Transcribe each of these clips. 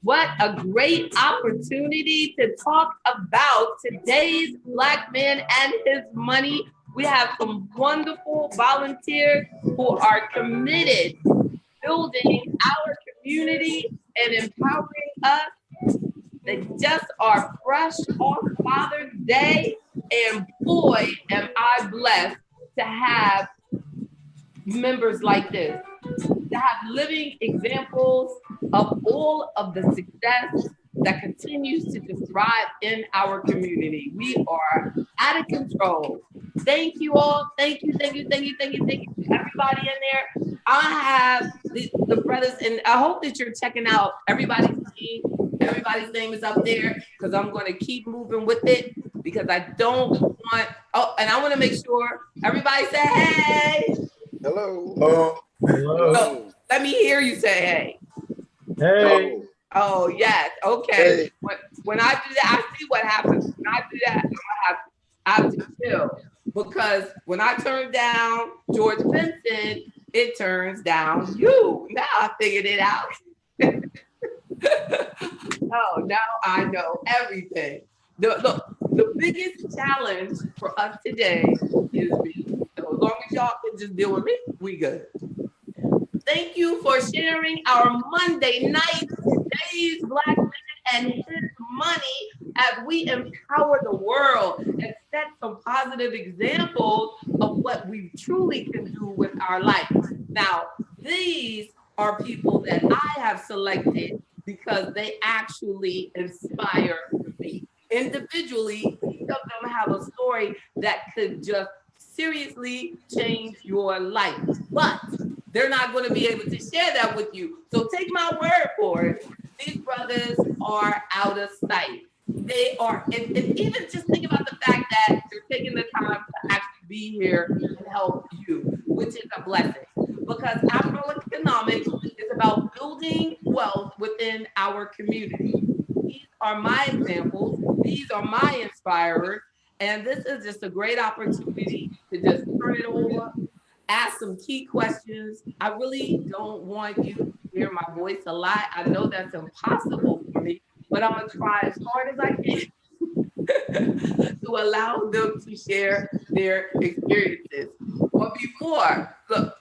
What a great opportunity to talk about today's Black man and his money. We have some wonderful volunteers who are committed building our community and empowering us. They just are fresh off Father's Day, and boy, am I blessed to have members like this, to have living examples of all of the success that continues to just thrive in our community. We are out of control. Thank you all. Thank you, thank you, thank you, thank you, thank you to everybody in there. I have the brothers, and I hope that you're checking out everybody's name. Everybody's name is up there because I'm going to keep moving with it because I don't want, oh, and I want to make sure everybody say, hey. Hello. Hello. So, let me hear you say hey. Hey. Oh, yes. Okay. Hey. When I do that, I see what happens. When I do that, I have to chill. Because when I turn down George Benson, it turns down you. Now I figured it out. Oh, now I know everything. The biggest challenge for us today is me. So as long as y'all can just deal with me, we good. Thank you for sharing our Monday night, today's Black man and his money, as we empower the world and set some positive examples of what we truly can do with our life. Now, these are people that I have selected because they actually inspire me. Individually, each of them have a story that could just seriously change your life. But they're not going to be able to share that with you. So take my word for it. These brothers are out of sight. They are, and even just think about the fact that they're taking the time to actually be here and help you, which is a blessing. Because AfroEconomics is about building wealth within our community. These are my examples. These are my inspirers. And this is just a great opportunity to just turn it over, ask some key questions. I really don't want you to hear my voice a lot. I know that's impossible for me, but I'm going to try as hard as I can to allow them to share their experiences. But before, look,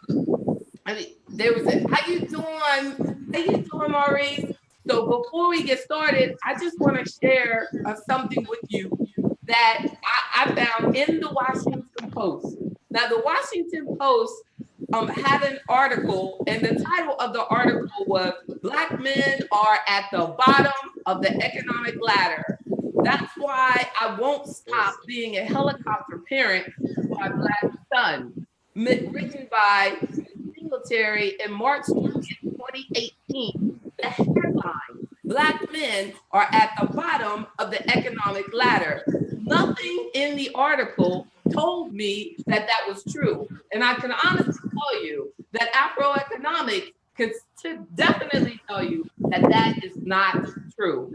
I mean, there was a, how you doing? How you doing, Maurice? So before we get started, I just want to share something with you that I found in the Washington Post. Now, the Washington Post had an article, and the title of the article was "Black Men Are at the Bottom of the Economic Ladder. That's why I won't stop being a helicopter parent to my Black son." Written by Singletary in March 2018. The headline, "Black Men Are at the Bottom of the Economic Ladder." Nothing in the article told me that that was true. And I can honestly tell you that AfroEconomics can definitely tell you that that is not true.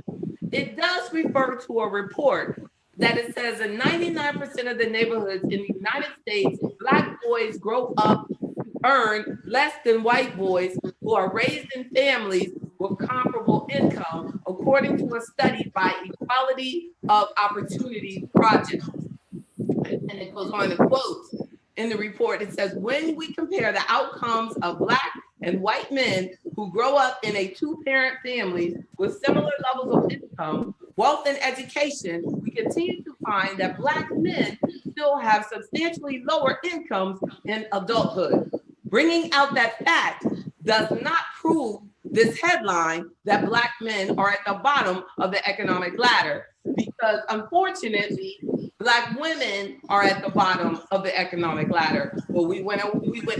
It does refer to a report that it says in 99% of the neighborhoods in the United States, Black boys grow up to earn less than white boys who are raised in families with comparable income, according to a study by Equality of Opportunity Project. And it goes on to quote in the report, it says, when we compare the outcomes of Black and white men who grow up in a two-parent families with similar levels of income, wealth, and education, we continue to find that Black men still have substantially lower incomes in adulthood. Bringing out that fact does not prove this headline that Black men are at the bottom of the economic ladder, because unfortunately, Black women are at the bottom of the economic ladder. Well, we went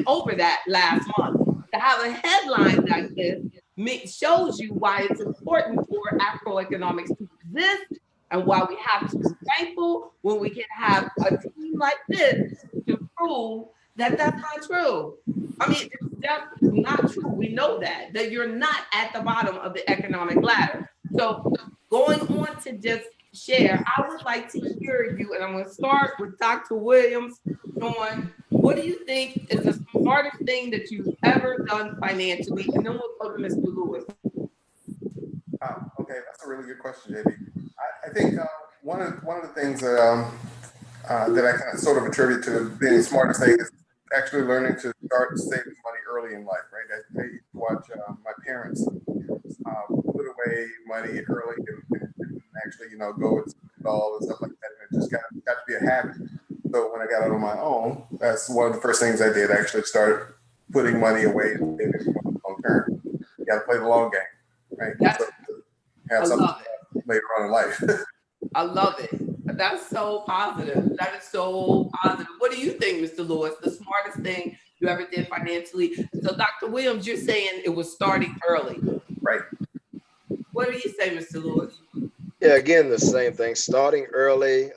over that last month. To have a headline like this shows you why it's important for AfroEconomics to exist and why we have to be thankful when we can have a team like this to prove that that's not true. I mean, that's not true. We know that you're not at the bottom of the economic ladder. So going on to just share, I would like to hear you, and I'm going to start with Dr. Williams. On what do you think is the smartest thing that you've ever done financially? And then we'll go to Mr. Lewis. Okay, that's a really good question, JD. I think one of the things that I kind of sort of attribute to being the smartest thing is actually learning to start saving money early in life, right? I used to watch my parents put away money early and actually, go and spend it all and stuff like that. And it just got to be a habit. So when I got out on my own, that's one of the first things I did. I actually started putting money away and saving it for the long term. You got to play the long game, right? That's, So have I something love it. later on in life. I love it. That's so positive. That is so positive. What do you think, Mr. Lewis? The smartest thing you ever did financially? So, Dr. Williams, you're saying it was starting early. Right. What do you say, Mr. Lewis? Yeah, again, the same thing. Starting early,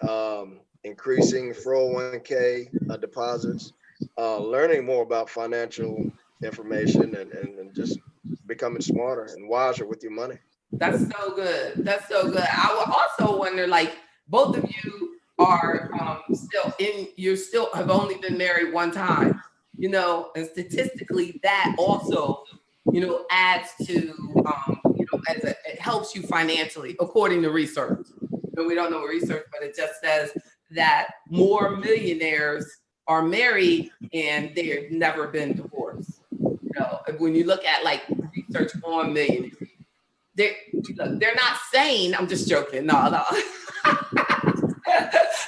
increasing 401k deposits, learning more about financial information, and just becoming smarter and wiser with your money. That's so good. That's so good. I would also wonder, like, both of you are you still have only been married one time, and statistically that also, adds to, it helps you financially, according to research. And we don't know research, but it just says that more millionaires are married and they've never been divorced. When you look at like research on millionaires, they're not saying, I'm just joking. No.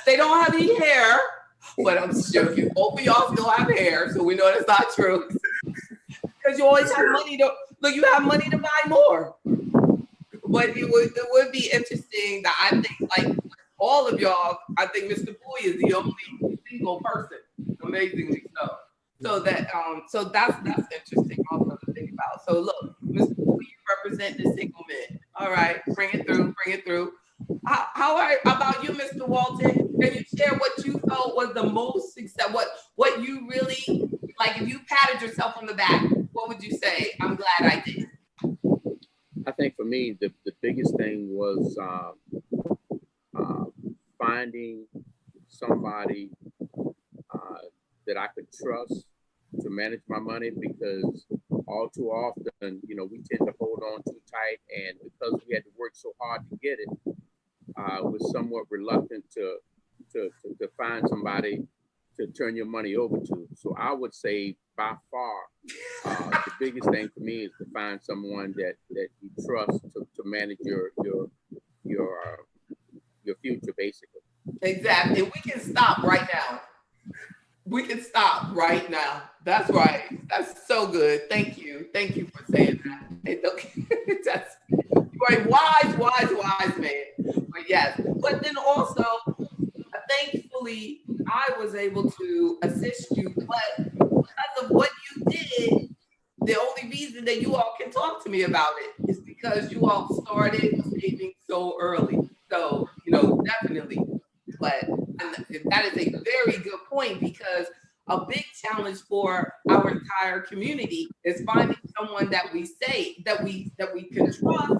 They don't have any hair, but I'm just joking. Both of y'all still have hair, so we know that's not true. Because you always have money you have money to buy more. But it would be interesting that I think, like, all of y'all, I think Mr. Bowie is the only single person, amazingly so. So that's interesting also to think about. So look, Mr. Bowie, you represent the single men. All right, bring it through. How about you, Mr. Walton? Can you share what you felt was the most success? What you really, like, if you patted yourself on the back, what would you say? I'm glad I did. I think for me, the biggest thing was finding somebody that I could trust to manage my money, because all too often, we tend to hold on too tight, and because we had to work so hard to get it, we're somewhat reluctant to find somebody to turn your money over to. So I would say by far, the biggest thing for me is to find someone that you trust to manage your future, basically. Exactly. And we can stop right now. That's right. That's so good. Thank you for saying that. That's, you're a wise man. But yes. But then also, thankfully, I was able to assist you. But because of what you did, the only reason that you all can talk to me about it is because you all started saving so early. So, definitely. But that is a very good point, because a big challenge for our entire community is finding someone that we can trust,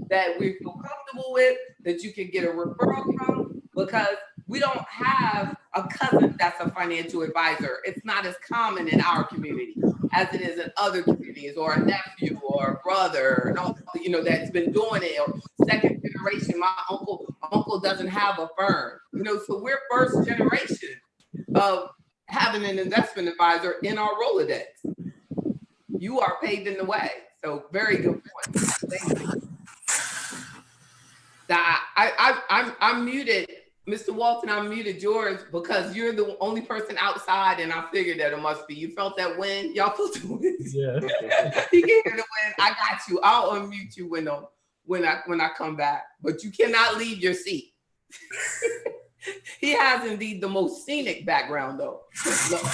that we feel comfortable with, that you can get a referral from, because we don't have a cousin that's a financial advisor. It's not as common in our community as it is in other communities, or a nephew or a brother, that's been doing it, or second generation. My uncle doesn't have a firm, so we're first generation of having an investment advisor in our Rolodex. You are paving the way. So very good point. Thank you. I'm muted. Mr. Walton, I muted yours because you're the only person outside, and I figured that it must be. You felt that wind? Y'all felt the wind? Yeah. You can hear the wind. I got you. I'll unmute you when I come back. But you cannot leave your seat. He has indeed the most scenic background, though. Look,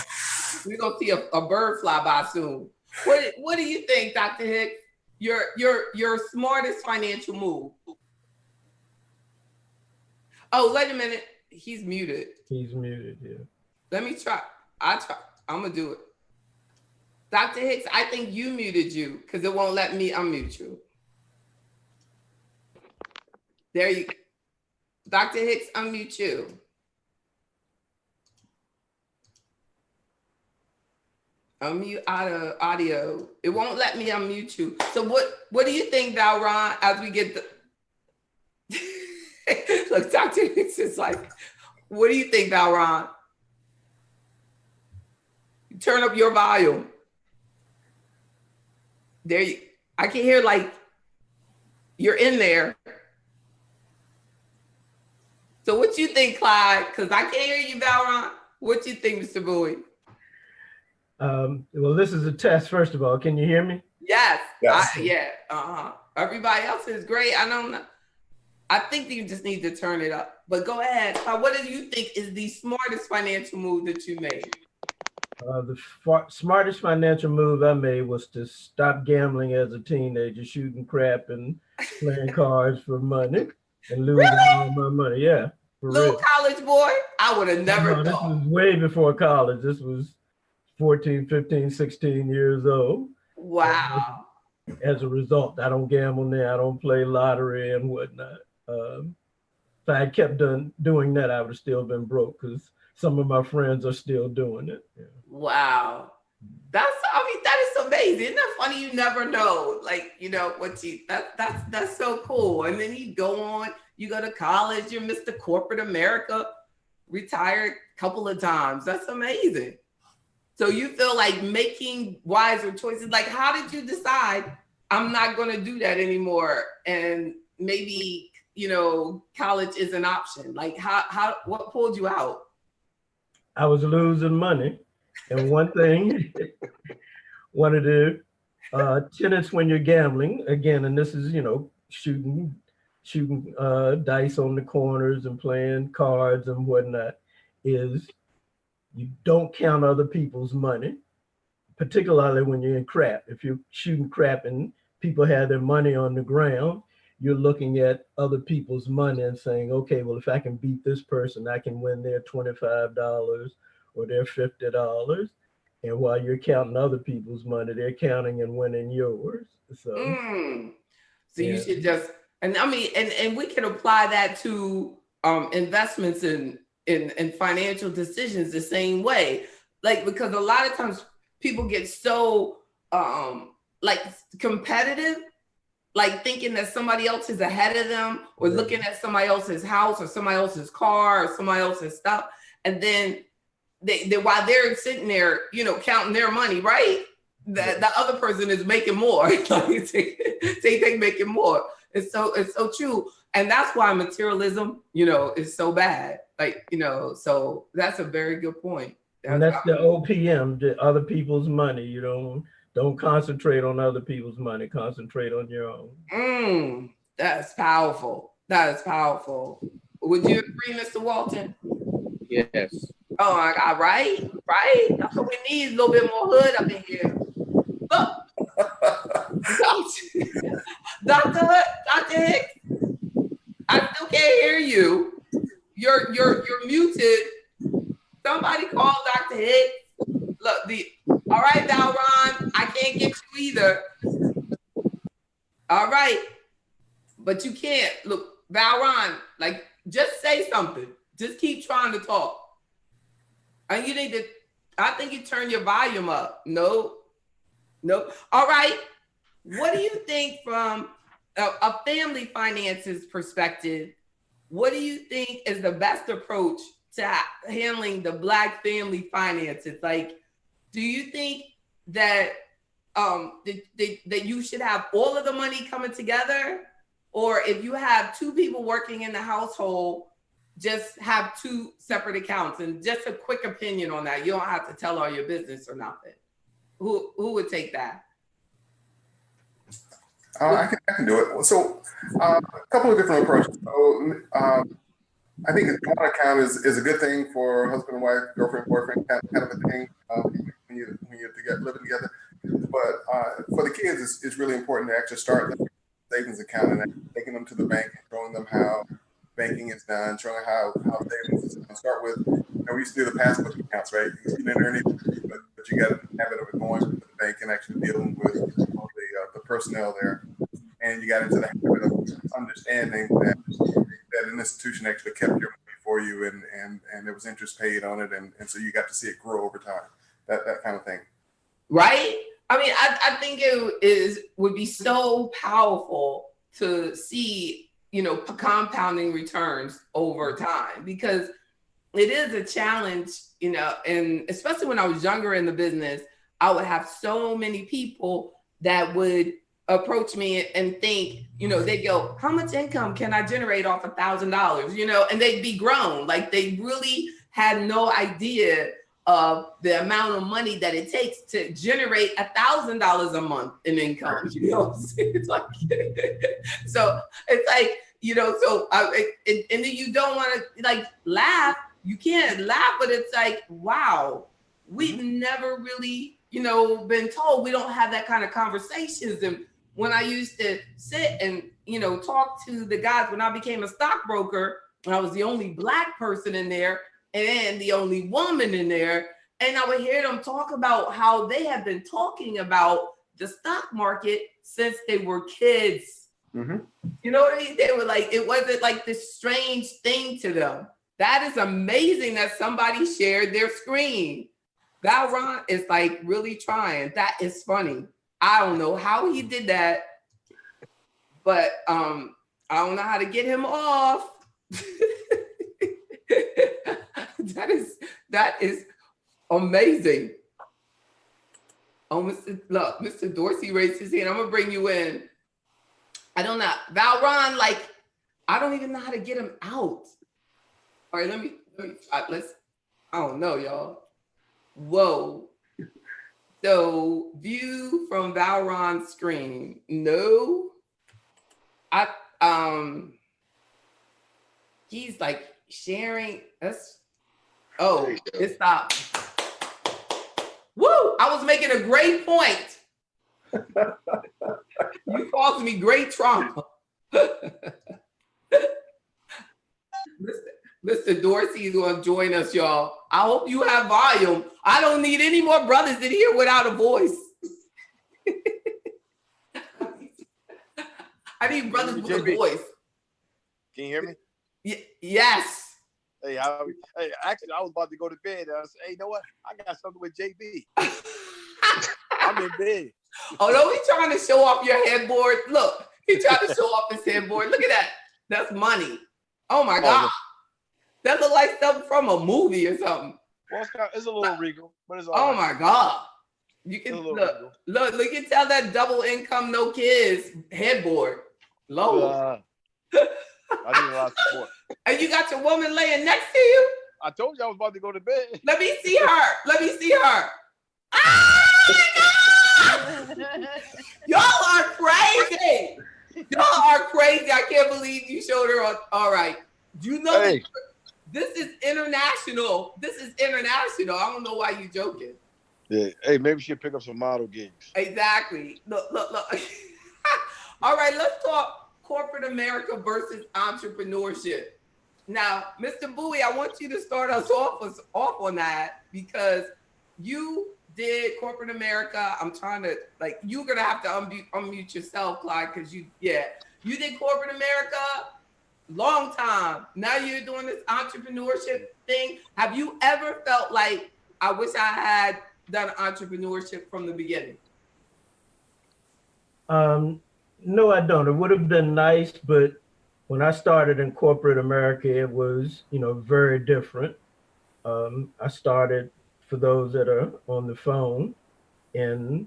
we're gonna see a bird fly by soon. What do you think, Dr. Hicks? Your smartest financial move? Oh, wait a minute. He's muted. He's muted, yeah. Let me try. I'm gonna do it. Dr. Hicks, I think you muted you because it won't let me unmute you. There you go. Dr. Hicks, unmute you. Unmute audio. It won't let me unmute you. So what do you think, Dalron, as we get Look, Dr. Hicks is like, what do you think, Valron? Turn up your volume. There you, I can hear like you're in there. So what you think, Clyde? Because I can't hear you, Valron. What you think, Mr. Bowie? Well, this is a test, first of all. Can you hear me? Yes. Yes. Yeah. Everybody else is great. I don't know. I think you just need to turn it up. But go ahead. What do you think is the smartest financial move that you made? The smartest financial move I made was to stop gambling as a teenager, shooting crap and playing cards for money and losing all my money. Yeah, for Little real. college boy, I would have never No, this thought. was way before college. This was 14, 15, 16 years old. Wow. As a result, I don't gamble now. I don't play lottery and whatnot. If I had kept doing that, I would have still been broke because some of my friends are still doing it. Yeah. Wow. That is amazing. Isn't that funny? You never know. Like, that's so cool. And then you go on, you go to college, you're Mr. Corporate America, retired a couple of times. That's amazing. So you feel like making wiser choices. Like, how did you decide I'm not going to do that anymore? And maybe, college is an option. Like what pulled you out? I was losing money. And one thing, one of the tenets when you're gambling, again, and this is, shooting dice on the corners and playing cards and whatnot, is you don't count other people's money, particularly when you're in crap. If you're shooting crap and people have their money on the ground, you're looking at other people's money and saying, okay, well, if I can beat this person, I can win their $25 or their $50. And while you're counting other people's money, they're counting and winning yours. So, So you should just, and I mean, and we can apply that to investments in financial decisions the same way. Like, because a lot of times people get so like competitive, like thinking that somebody else is ahead of them, or looking at somebody else's house or somebody else's car or somebody else's stuff. And then they while they're sitting there, counting their money, right? The other person is making more. they making more. It's so true. And that's why materialism, is so bad. Like, so that's a very good point. And that's the OPM, the other people's money. You don't concentrate on other people's money, concentrate on your own. That's powerful. That is powerful. Would you agree, Mr. Walton? Yes. Oh my God, right? That's what we need, a little bit more hood up in here. Look. Dr. Hicks, I still can't hear you. You're muted. Somebody call Dr. Hicks. Look, all right, Valron, I can't get you either. All right. But you can't. Look, Valron, like, just say something. Just keep trying to talk. And you need to, I think you turn your volume up. No. All right. What do you think from a family finances perspective? What do you think is the best approach to handling the Black family finances? Like, do you think that that you should have all of the money coming together? Or if you have two people working in the household, just have two separate accounts? And just a quick opinion on that. You don't have to tell all your business or nothing. Who would take that? I can do it. So a couple of different approaches. So I think one account is a good thing for husband and wife, girlfriend, boyfriend, kind of a thing when you're living together. But for the kids, it's really important to actually start a savings account and taking them to the bank, showing them how banking is done, showing how savings is done. Start with, we used to do the passbook accounts, right? You didn't earn anything, but you got a habit of going to the bank and actually dealing with the personnel there. And you got into the habit of understanding that an institution actually kept your money for you and there was interest paid on it. And so you got to see it grow over time, that kind of thing. Right? I mean, I think it would be so powerful to see compounding returns over time, because it is a challenge, and especially when I was younger in the business, I would have so many people that would approach me and think, they'd go, how much income can I generate off $1,000? And they'd be grown. Like they really had no idea of the amount of money that it takes to generate $1,000 a month in income. You know what I'm saying? It's like, so it's like, and then you don't want to like laugh. You can't laugh, but it's like, wow, we've never really, been told. We don't have that kind of conversations. And when I used to sit and, talk to the guys, when I became a stockbroker, I was the only Black person in there and the only woman in there. And I would hear them talk about how they have been talking about the stock market since they were kids. Mm-hmm. You know what I mean? They were like, it wasn't like this strange thing to them. That is amazing that somebody shared their screen. Valron is like really trying. That is funny. I don't know how he did that, but I don't know how to get him off. That is amazing. Oh, Mr. Dorsey raised his hand. I'm gonna bring you in. I don't know. Valron, like, I don't even know how to get him out. All right, let me let's, I don't know, y'all. Whoa. So view from Valron's screen. No. He's like sharing. It stopped. Woo! I was making a great point. You caused me great trauma. Mr. Dorsey is going to join us, y'all. I hope you have volume. I don't need any more brothers in here without a voice. I need brothers with a voice. Can you hear me? Yes. Hey, actually, I was about to go to bed. I said, hey, you know what? I got something with JB. I'm in bed. Oh, no, he's trying to show off your headboard. Look, he's trying to show off his headboard. Look at that. That's money. Oh, my God. That look like something from a movie or something. Well, it's a little regal, but it's all Oh, right. my God. You can look, you can tell that double income, no kids headboard. Low. I need a lot of support. And you got your woman laying next to you? I told you I was about to go to bed. Let me see her. Let me see her. Ah, y'all are crazy. Y'all are crazy. I can't believe you showed her on. All right. You know, Hey. This is international. This is international. I don't know why you joking. Yeah. Hey, maybe she'll pick up some model gigs. Exactly. Look. All right, let's talk corporate America versus entrepreneurship. Now, Mr. Bowie, I want you to start us off on that, because you did corporate America. I'm trying to, like, you're gonna have to unmute yourself, Clyde, because you did corporate America long time. Now you're doing this entrepreneurship thing. Have you ever felt like, I wish I had done entrepreneurship from the beginning? No, I don't. It would have been nice, but when I started in corporate America, it was, very different. I started, for those that are on the phone, in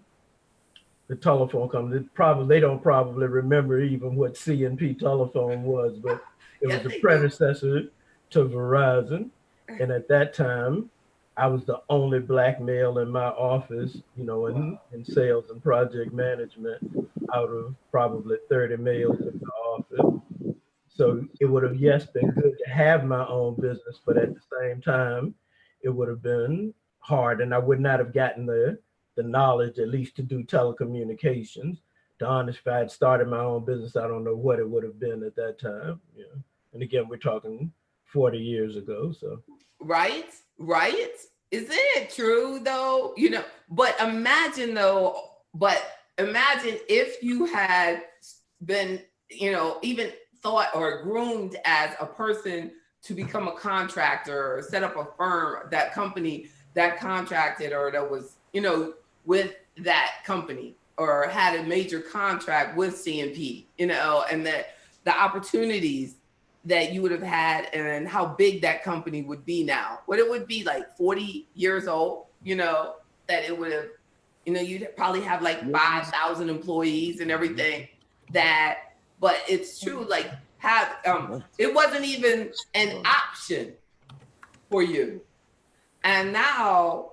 the telephone company. They don't probably remember even what C&P telephone was, but it was the predecessor to Verizon. And at that time, I was the only Black male in my office, in sales and project management, out of probably 30 males in the office. So it would have, yes, been good to have my own business, but at the same time, it would have been hard, and I would not have gotten the knowledge, at least to do telecommunications. To be honest, if I had started my own business, I don't know what it would have been at that time. And again, we're talking 40 years ago. So right? Isn't it true though? But imagine if you had been, even thought or groomed as a person to become a contractor or set up a firm, that company that contracted or that was, with that company, or had a major contract with C&P, and that the opportunities that you would have had and how big that company would be now. What it would be like 40 years old, you know, that it would have, you know, you'd probably have like 5,000 employees and everything that, but it's true, like have, it wasn't even an option for you. And now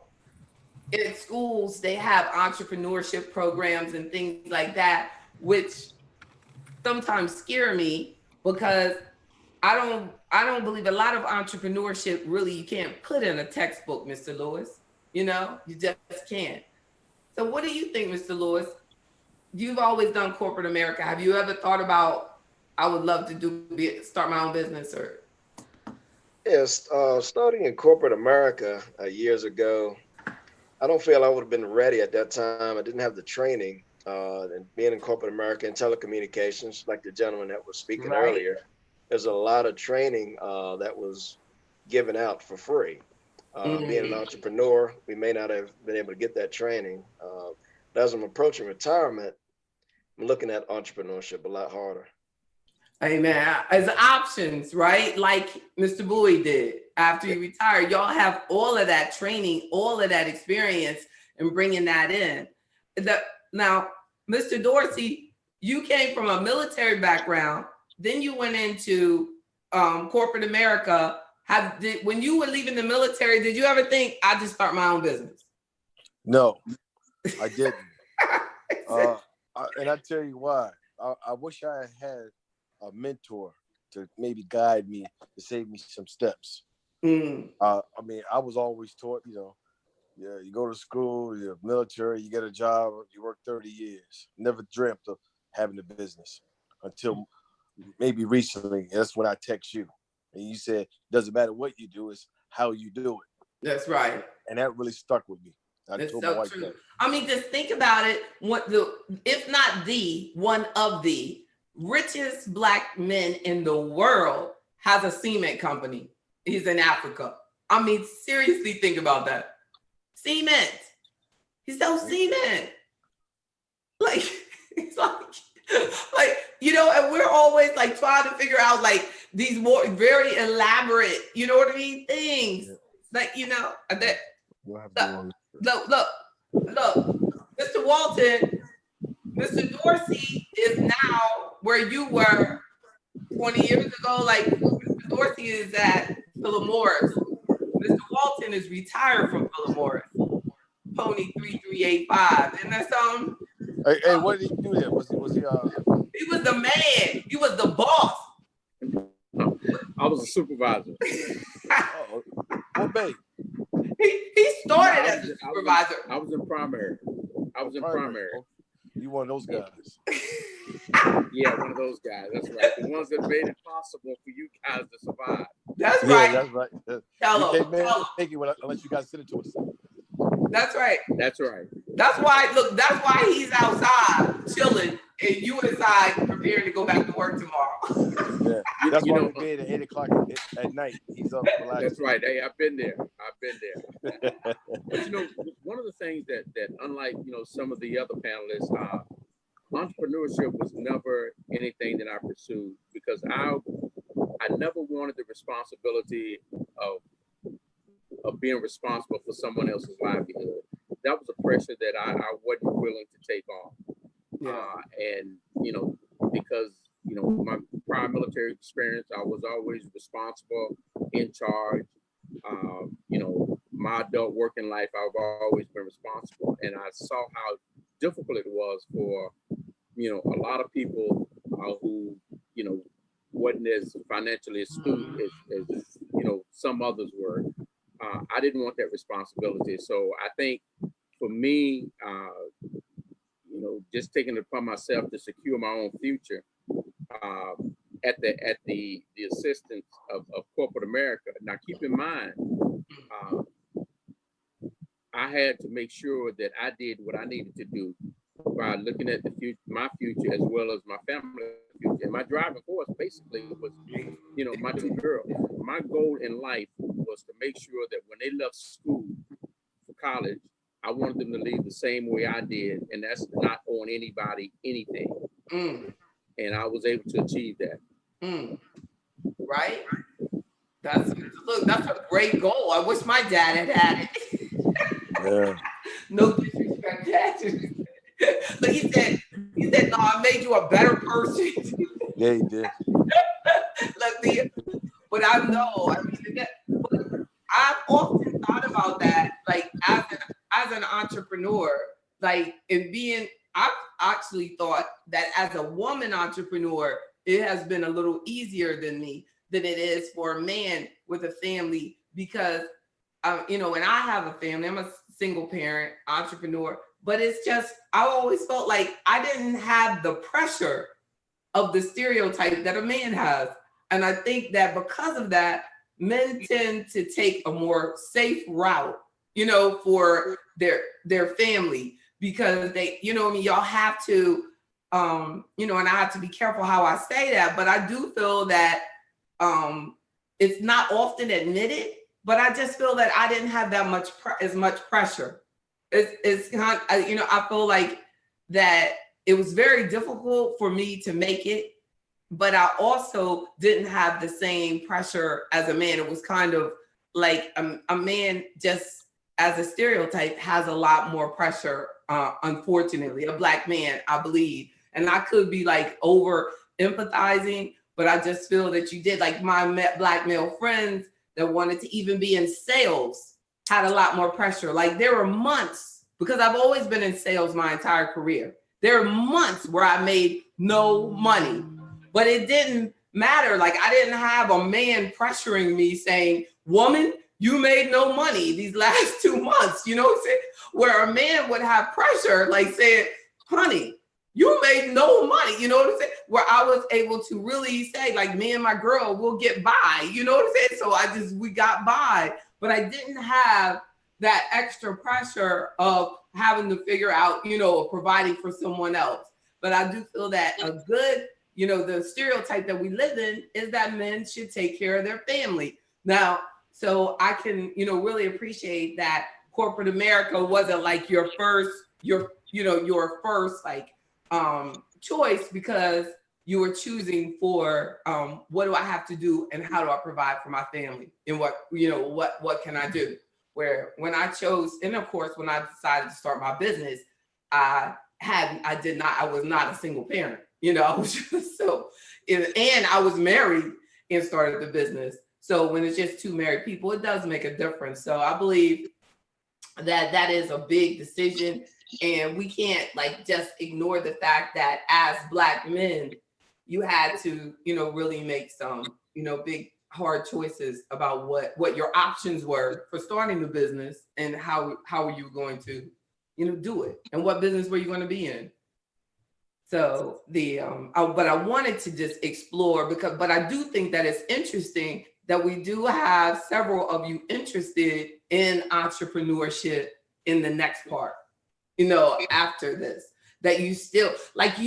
in schools, they have entrepreneurship programs and things like that, which sometimes scare me because I don't believe a lot of entrepreneurship really you can't put in a textbook, Mr. Lewis. You know, you just can't. So what do you think, Mr. Lewis? You've always done corporate America. Have you ever thought about I would love to start my own business or? Yes, starting in corporate America years ago, I don't feel I would have been ready at that time. I didn't have the training. And being in corporate America and telecommunications, like the gentleman that was speaking earlier, there's a lot of training that was given out for free. Being an entrepreneur, we may not have been able to get that training. But as I'm approaching retirement, I'm looking at entrepreneurship a lot harder. Amen. As options, right? Like Mr. Bowie did after he retired. Y'all have all of that training, all of that experience, and bringing that in. Now, Mr. Dorsey, you came from a military background, then you went into corporate America. When you were leaving the military, did you ever think I'd just start my own business? No, I didn't. And I tell you why. I wish I had a mentor to maybe guide me to save me some steps. I mean, I was always taught, you know, yeah, you go to school, you're military, you get a job, you work 30 years. Never dreamt of having a business until maybe recently. That's when I text you. And you said, doesn't matter what you do, it's how you do it. That's right. And that really stuck with me. That's so true. I mean, just think about it. If not one of the richest Black men in the world has a cement company. He's in Africa. I mean, seriously, think about that. Cement. He sells cement. Like, it's like, you know, and we're always like trying to figure out like these more very elaborate, you know what I mean, things. Yeah. Like, you know, that look, Mr. Walton, Mr. Dorsey is now where you were 20 years ago. Like Mr. Dorsey is at Philip Morris. Mr. Walton is retired from Philip Morris. Pony 3385. Isn't that something? Hey, what did he do there? Was he He was the man. He was the boss. I was a supervisor. What babe? He started as a supervisor. I was in primary. You one of those guys. Yeah, one of those guys. That's right. The ones that made it possible for you guys to survive. That's right. That's right. Tell him. Take it unless you guys send it to us. That's right. That's right. That's why he's outside chilling and you inside preparing to go back to work tomorrow. Yeah. That's why we're bed at 8 o'clock at night. He's up relaxing. That's right. Hey, I've been there. But you know, one of the things that unlike, you know, some of the other panelists, entrepreneurship was never anything that I pursued because I never wanted the responsibility of being responsible for someone else's livelihood. That was a pressure that I wasn't willing to take on. And, you know, because, you know, my prior military experience, I was always responsible, in charge. You know, my adult working life, I've always been responsible. And I saw how difficult it was for, you know, a lot of people who, you know, wasn't as financially astute as you know, some others were. I didn't want that responsibility. So I think for me, you know, just taking it upon myself to secure my own future at the assistance of corporate America. Now, keep in mind, I had to make sure that I did what I needed to do by looking at the future, my future, as well as my family's future. And my driving force basically was, you know, my two girls. My goal in life was to make sure that when they left school for college, I wanted them to leave the same way I did, and that's not owing anybody anything. and I was able to achieve that. Right? That's a great goal. I wish my dad had had it. Yeah. No disrespect, Dad. But he said, no, I made you a better person. Yeah, he did. Let me, but I know, I mean, but I've often thought about that, like as an entrepreneur, like I've actually thought that as a woman entrepreneur, it has been a little easier than it is for a man with a family because, and I have a family. I'm a single parent entrepreneur, but it's just I always felt like I didn't have the pressure of the stereotype that a man has, and I think that because of that, men tend to take a more safe route, for their family because they, y'all have to, and I have to be careful how I say that, but I do feel that it's not often admitted, but I just feel that I didn't have that much as much pressure. It's kind of, I feel like that it was very difficult for me to make it, but I also didn't have the same pressure as a man. It was kind of like a man, just as a stereotype, has a lot more pressure, unfortunately, a Black man, I believe. And I could be like over empathizing, but I just feel that you did. Like my Black male friends that wanted to even be in sales had a lot more pressure. Like there were months, because I've always been in sales my entire career. There are months where I made no money, but it didn't matter. Like I didn't have a man pressuring me saying, woman, you made no money these last 2 months, you know what I'm saying? Where a man would have pressure, like saying, honey, you made no money, you know what I'm saying? Where I was able to really say, like, me and my girl will get by, you know what I'm saying? So we got by, but I didn't have that extra pressure of having to figure out, providing for someone else. But I do feel that a good, the stereotype that we live in is that men should take care of their family. Now, so I can, really appreciate that corporate America wasn't like your first like choice, because you were choosing for what do I have to do and how do I provide for my family and what can I do? Where when I chose, and of course, when I decided to start my business, I was not a single parent, I was just and I was married and started the business. So when it's just two married people, it does make a difference. So I believe that is a big decision, and we can't like just ignore the fact that as Black men, you had to, really make some, big hard choices about what your options were for starting the business and how were you going to, do it, and what business were you going to be in. So but I wanted to just explore but I do think that it's interesting that we do have several of you interested in entrepreneurship in the next part, after this, that you still like,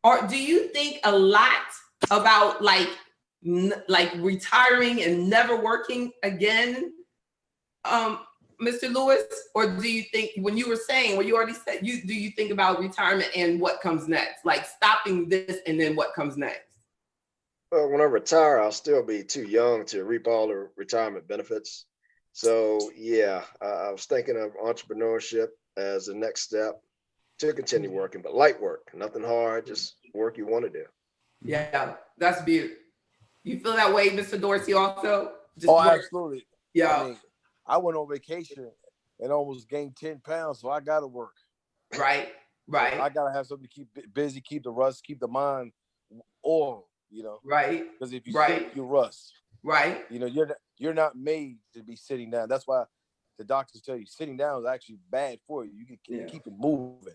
or do you think a lot about like retiring and never working again, Mr. Lewis? Or do you think when you already said, do you think about retirement and what comes next, like stopping this and then what comes next? Well, when I retire, I'll still be too young to reap all the retirement benefits. So yeah, I was thinking of entrepreneurship as the next step to continue working, but light work, nothing hard, just work you want to do. Yeah, that's beautiful. You feel that way, Mr. Dorsey, also? Just work. Absolutely. Yeah. I mean, I went on vacation and almost gained 10 pounds, so I got to work. Right. I got to have something to keep busy, keep the rust, keep the mind oiled, Right. Because if you sit, you rust. Right. You're not made to be sitting down. That's why the doctors tell you sitting down is actually bad for you. You can keep it moving.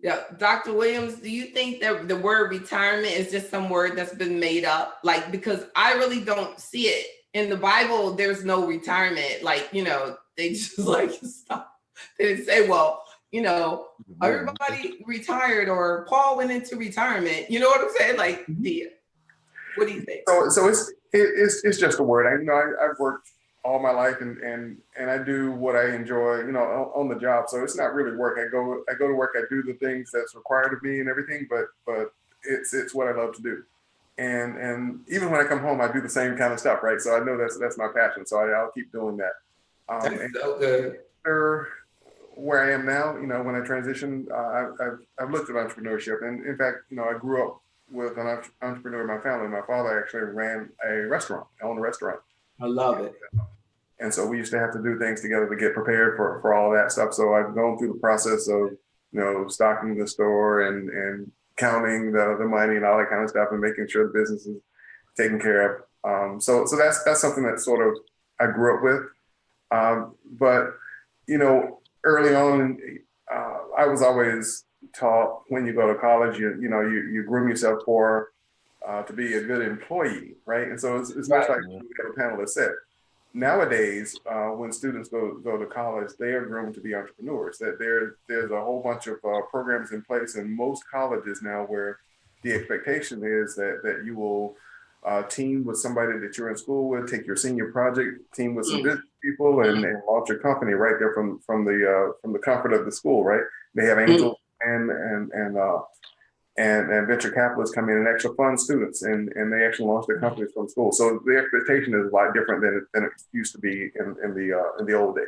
Yeah, Dr. Williams, do you think that the word retirement is just some word that's been made up? Like, because I really don't see it in the Bible. There's no retirement. Like, they just like stop. They didn't say, well, everybody retired, or Paul went into retirement. You know what I'm saying? Like, what do you think? So it's just a word. I've worked all my life and I do what I enjoy, on the job. So it's not really work. I go to work. I do the things that's required of me and everything. But it's what I love to do. And even when I come home, I do the same kind of stuff, right? So I know that's my passion. So I'll keep doing that. That's so good. Where I am now, when I transitioned, I've looked at entrepreneurship, and in fact, I grew up with an entrepreneur in my family. My father actually ran a restaurant, owned a restaurant. I love it. And so we used to have to do things together to get prepared for all that stuff. So I've gone through the process of, stocking the store and counting the money and all that kind of stuff and making sure the business is taken care of. So that's something that sort of I grew up with. But, early on, I was always taught when you go to college, you groom yourself to be a good employee, right? And so it's much like we have a panel that said, nowadays, when students go to college, they are groomed to be entrepreneurs. That there's a whole bunch of programs in place in most colleges now where the expectation is that you will team with somebody that you're in school with, take your senior project, team with some business people, and launch a company right there from the comfort of the school, right? They have angels and venture capitalists come in and actually fund students, and they actually launch their companies from school. So the expectation is a lot different than it used to be in the old days.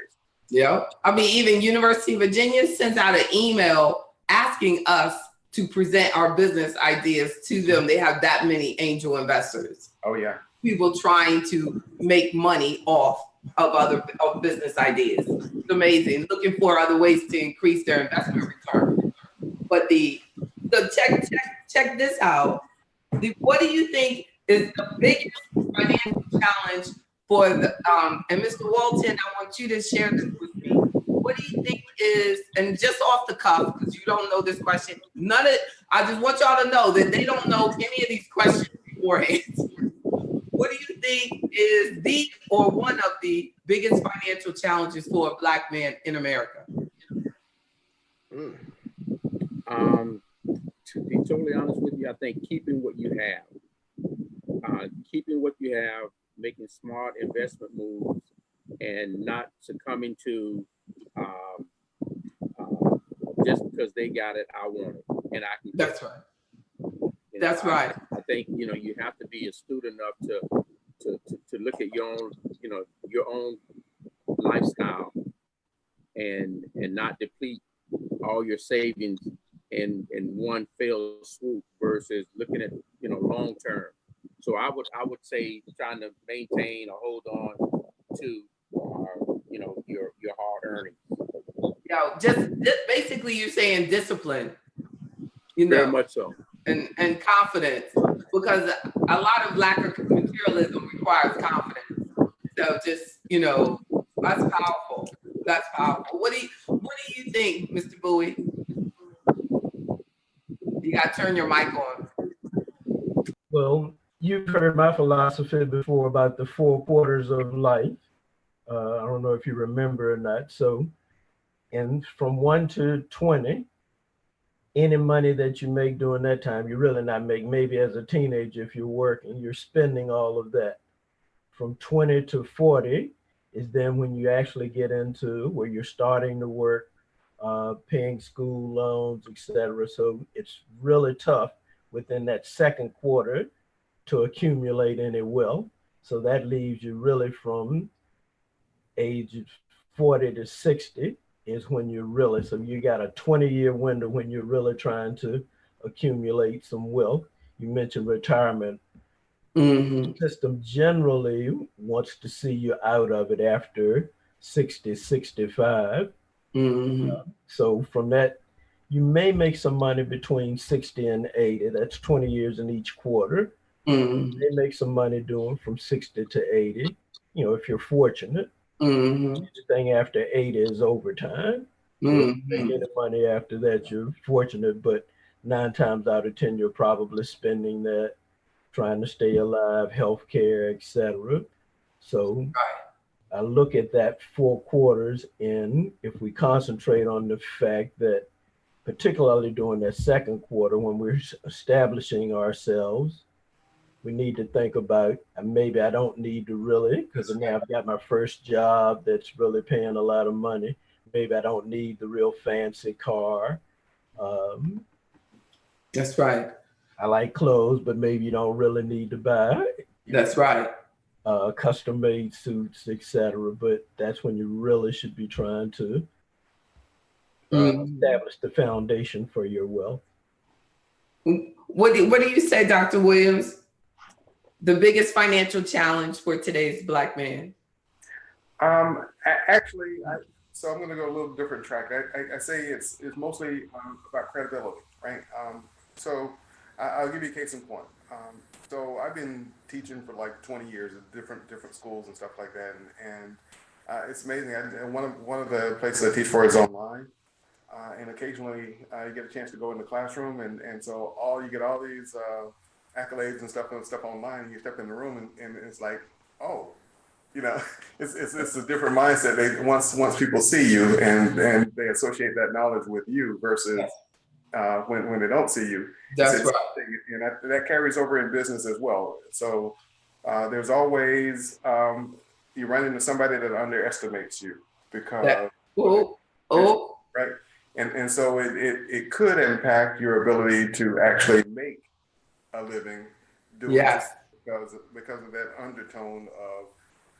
Yeah, I mean, even University of Virginia sends out an email asking us to present our business ideas to them. They have that many angel investors. Oh yeah, people trying to make money off of business ideas. It's amazing, looking for other ways to increase their investment return. But check this out. What do you think is the biggest financial challenge for the and Mr. Walton, I want you to share this with me. What do you think is, and just off the cuff, because you don't know this question, I just want y'all to know that they don't know any of these questions beforehand. What do you think is the or one of the biggest financial challenges for a Black man in America? To be totally honest with you, I think keeping what you have, making smart investment moves, and not succumbing to just because they got it, I want it, and I can. That's right. That's right. I think you have to be astute enough to look at your own lifestyle and not deplete all your savings in one fell swoop versus looking at long term. So I would say trying to maintain or hold on to your hard earnings. Just basically you're saying discipline. Very much so. And confidence, because a lot of Black materialism requires confidence. So just that's powerful. That's powerful. What do you think, Mr. Bowie? You got to turn your mic on. Well, you've heard my philosophy before about the 4 quarters of life. I don't know if you remember or not. So, and from 1 to 20, any money that you make during that time, you're really not making. Maybe as a teenager, if you're working, you're spending all of that. From 20 to 40 is then when you actually get into where you're starting to work, paying school loans, etc. So it's really tough within that second quarter to accumulate any wealth. So that leaves you really from age 40 to 60 is when you're really, so you got a 20-year window when you're really trying to accumulate some wealth. You mentioned retirement. The system generally wants to see you out of it after 60, 65. So from that, you may make some money between 60 and 80. That's 20 years in each quarter. You may make some money doing from 60 to 80, if you're fortunate. Anything after 80 is overtime. So if you make any money after that, you're fortunate, but 9 times out of 10, you're probably spending that trying to stay alive, healthcare, etc. So I look at that 4 quarters, and if we concentrate on the fact that particularly during that second quarter, when we're establishing ourselves, we need to think about, maybe I don't need to really, because now I've got my first job that's really paying a lot of money. Maybe I don't need the real fancy car. That's right. I like clothes, but maybe you don't really need to buy That's right. custom made suits, etc. But that's when you really should be trying to establish the foundation for your wealth. What do you say, Dr. Williams? The biggest financial challenge for today's Black man? Actually, so I'm going to go a little different track. I say it's mostly about credibility, right? So I'll give you a case in point. So I've been teaching for like 20 years at different schools and stuff like that, and it's amazing. One of the places I teach for is online, and occasionally you get a chance to go in the classroom, and so you get all these accolades and stuff online. And you step in the room, and it's like, oh. You know, it's a different mindset. Once people see you and they associate that knowledge with you versus when they don't see you. That's right. And that carries over in business as well. So there's always you run into somebody that underestimates you because right, and so it could impact your ability to actually make a living doing it because of that undertone of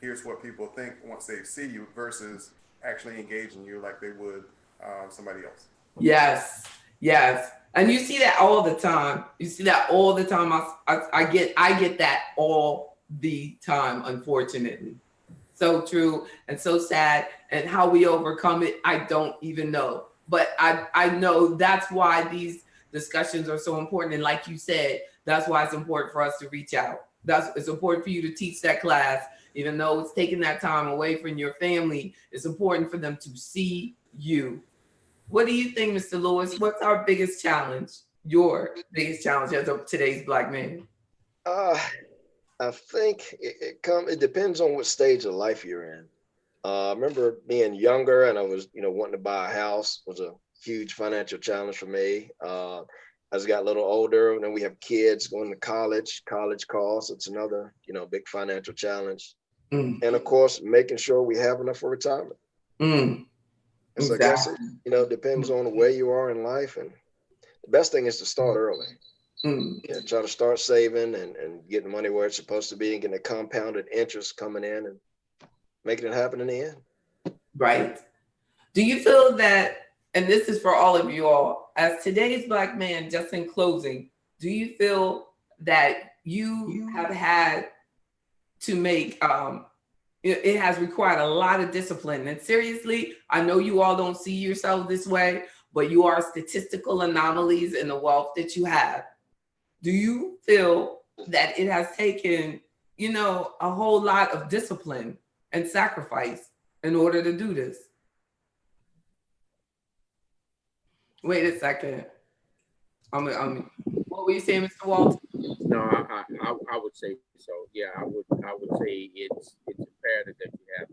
here's what people think once they see you versus actually engaging you like they would somebody else. Yes. And you see that all the time. I get that all the time, unfortunately. So true and so sad. And how we overcome it, I don't even know. But I know that's why these discussions are so important. And like you said, that's why it's important for us to reach out. It's important for you to teach that class. Even though it's taking that time away from your family, it's important for them to see you. What do you think, Mr. Lewis? What's our biggest challenge? Your biggest challenge as of today's Black man? I think it depends on what stage of life you're in. I remember being younger and I was, wanting to buy a house was a huge financial challenge for me. As I got a little older, and then we have kids going to college costs. It's another, big financial challenge. And of course, making sure we have enough for retirement. So I guess it depends on where you are in life, and the best thing is to start early. Try to start saving and getting money where it's supposed to be and getting a compounded interest coming in and making it happen in the end. Right. Do you feel that, and this is for all of you all, as today's Black man, just in closing, do you feel that you have had to make, it has required a lot of discipline? And seriously, I know you all don't see yourself this way, but you are statistical anomalies in the wealth that you have. Do you feel that it has taken, a whole lot of discipline and sacrifice in order to do this? Wait a second. What were you saying, Mr. Walton? No, I would say so. Yeah, I would say it's imperative that you have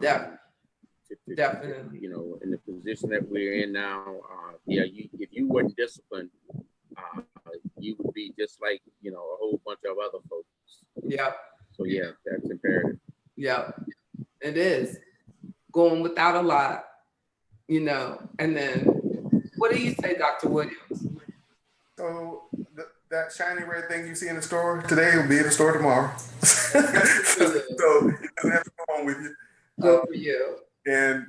that. Definitely. In the position that we're in now, if you weren't disciplined, you would be just like a whole bunch of other folks. Yeah. So yeah, that's imperative. Yeah, it is. Going without a lot, and then what do you say, Dr. Williams? So that shiny red thing you see in the store today will be in the store tomorrow. So it doesn't have to go on with you. Good for you. And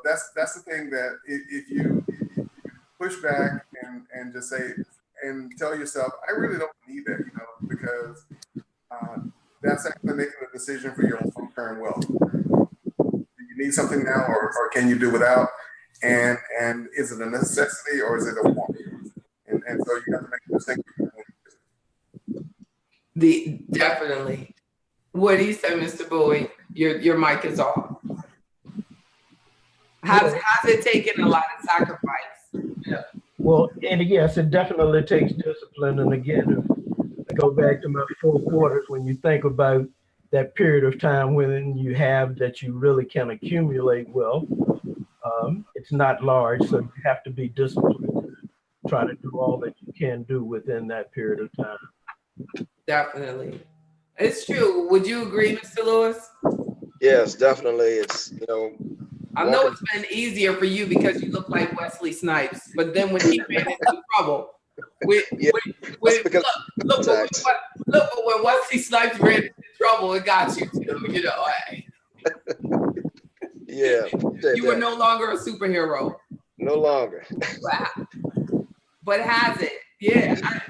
that's the thing that if you push back and just say and tell yourself, I really don't need that, because that's actually making a decision for your long-term wealth. Do you need something now, or can you do without? And is it a necessity or is it a want? And so you have to make a distinction. Definitely. What do you say, Mr. Bowie? Your mic is off. Has it taken a lot of sacrifice? Yeah. Well, and yes, it definitely takes discipline. And again, if I go back to my 4 quarters, when you think about that period of time when you have that you really can accumulate wealth, it's not large, so you have to be disciplined to try to do all that you can do within that period of time. Definitely. It's true. Would you agree, Mr. Lewis? Yes, definitely. It's, I know it's been easier for you because you look like Wesley Snipes, but then when he ran into trouble, Yeah, that's because look, tax. but when Wesley Snipes ran into trouble, it got you too. You know, Yeah, you were no longer a superhero. no longer. Wow. But has it? Yeah. I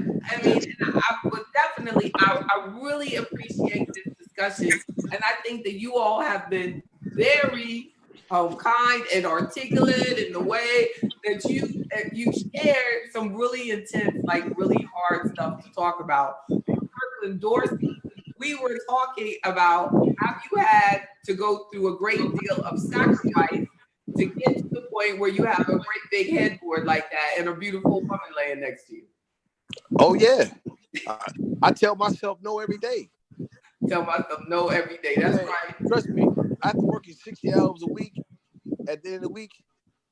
mean, I would definitely, I really appreciate this discussion. And I think that you all have been very kind and articulate in the way that you shared some really intense, like really hard stuff to talk about. Kirkland Dorsey, we were talking about how you had to go through a great deal of sacrifice to get to the point where you have a great big headboard like that and a beautiful woman laying next to you. Oh yeah, I tell myself no every day. Tell myself no every day. That's right. Trust me, after working 60 hours a week, at the end of the week,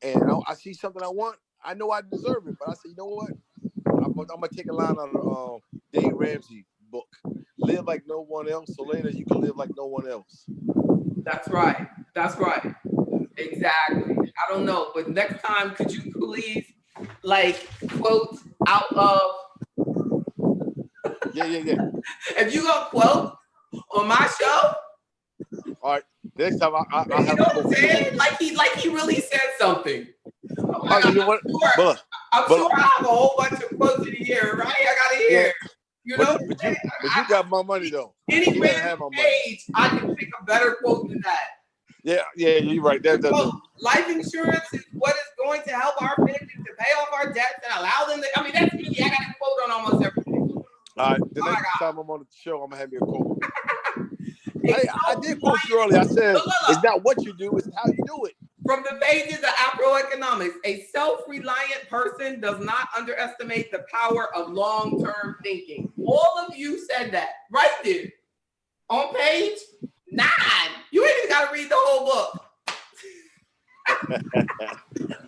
and I see something I want, I know I deserve it. But I say, you know what? I'm gonna take a line out of Dave Ramsey book. Live like no one else, so later you can live like no one else. That's right. That's right. Exactly. I don't know, but next time, could you please like quote out of? Yeah. If you gonna quote on my show, All right. Next time I you have know a what I'm quote. saying? Like he really said something. You know what? I'm sure I have a whole bunch of quotes in here, right? I gotta hear. Yeah, You know, but you got my money though. Any You random have my money. page, I can pick a better quote than that. Yeah, you're right. That's life insurance is what is going to help our families to pay off our debts and allow them to. I mean, that's easy. I got a quote on almost everything. All right. The next time I'm on the show, I'm gonna have me a quote. I did quote you earlier. I said it's not what you do, it's how you do it. From the pages of AfroEconomics, a self-reliant person does not underestimate the power of long-term thinking. All of you said that right there on page 9. You ain't even got to read the whole book.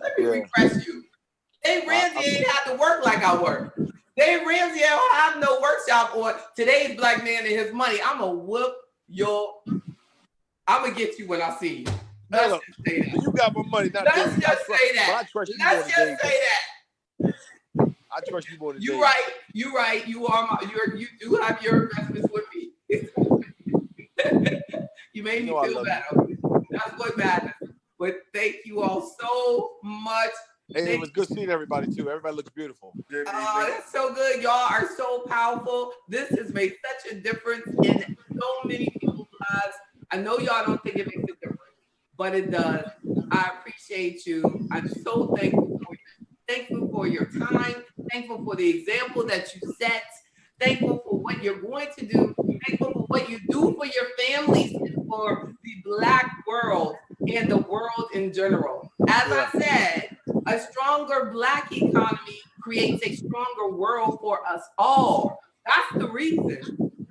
Let me refresh you. Dave Ramsey ain't have to work like I work. Dave Ramsey don't have no workshop on today's black man and his money. I'm going to get you when I see you. Let's just say that. You got my money. Not Let's just say that. I trust you Let's just say that. I trust you more than You're right. You're right. You you do have your investments with me. You made me feel better. That's what matters. But thank you all so much. Hey, it was good seeing everybody too. Everybody looks beautiful. That's so good. Y'all are so powerful. This has made such a difference in so many people's lives. I know y'all don't think it makes a difference, but it does. I appreciate you. I'm so thankful for you. Thankful for your time. Thankful for the example that you set. Thankful for what you're going to do. Thankful for what you do for your families and for the Black world and the world in general. As I said, a stronger Black economy creates a stronger world for us all. That's the reason.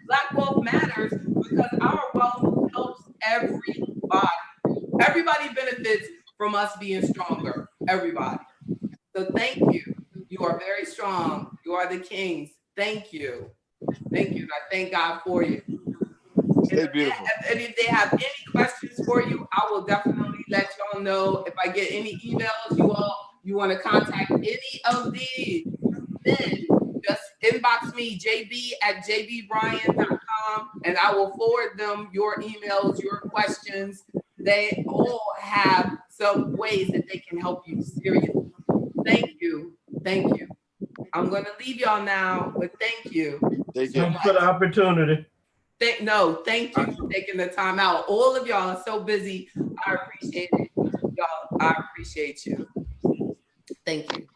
Black wealth matters because our wealth helps everybody. Everybody benefits from us being stronger. Everybody. So thank you. You are very strong. You are the kings. Thank you. Thank you. And I thank God for you. Stay beautiful. And if they have any questions for you, I will definitely let y'all know. If I get any emails, you want to contact any of these, then just inbox me, jb@jbbryan.com, and I will forward them your emails, your questions. They all have some ways that they can help you seriously. Thank you. Thank you. I'm going to leave y'all now, but thank you. Thanks for the opportunity. Thank you for taking the time out. All of y'all are so busy. I appreciate it. Y'all, I appreciate you. Thank you.